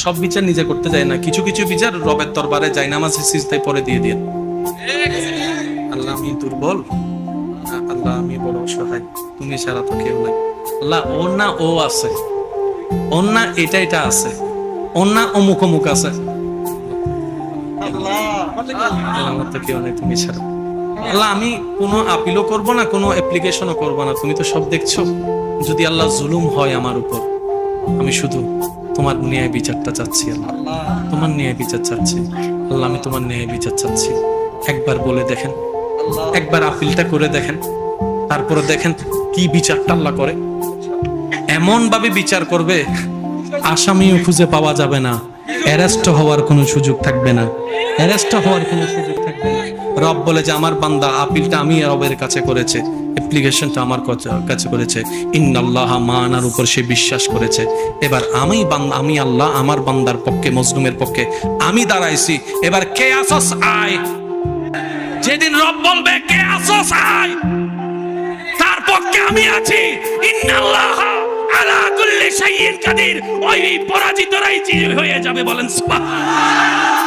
সব বিচার নিজে করতে যায় না, কিছু কিছু বিচার রবের দরবারে যায়, নামাজে সিজদায় পরে দিয়ে দিয়ে। আল্লাহ আমি দুর্বল, আল্লাহ আমি বড় অসহায়, তুমি ছাড়া তো কেউ নাই। আল্লাহ ওর না ও আছে, ওর না এটা এটা আছে, ওর না অমুক অমুক আছে, আমার তো কেউ নেই তুমি ছাড়া। আল্লাহ আমি কোনো আপিলও করব না, কোনো অ্যাপ্লিকেশনও করব না, তুমি তো সব দেখছো। যদি আল্লাহ জুলুম হয় আমার উপর, আমি শুধু তোমার ন্যায় বিচারটা চাচ্ছি। আল্লাহ তোমার ন্যায় বিচার চাচ্ছি। আল্লাহ আমি তোমার ন্যায় বিচার চাচ্ছি। একবার বলে দেখেন, একবার আপিলটা করে দেখেন, তারপরে দেখেন কি বিচারটা আল্লাহ করে। এমন ভাবে বিচার করবে আসামিও খুঁজে পাওয়া যাবে না, অ্যারেস্ট হওয়ার কোনো সুযোগ থাকবে না, অ্যারেস্ট হওয়ার কোনো সুযোগ থাকবে না। রব বলে যে আমার বান্দা আপিলটা আমি রবের কাছে করেছে, অ্যাপ্লিকেশনটা আমার কাছে করেছে, ইন্নাল্লাহ মানার উপর সে বিশ্বাস করেছে। এবার আমি আল্লাহ আমার বান্দার পক্ষে, মজলুমের পক্ষে আমি দাঁড়াইছি। এবার কে আসস আয়, যেদিন রব বলবে কে আসস আয়, তার পক্ষে আমি আছি। ইন্নাল্লাহ আলা কুল্লি শাইইন কাদির। ওই পরাজিতরাই হয়ে যাবে, বলেন সুবহানাল্লাহ।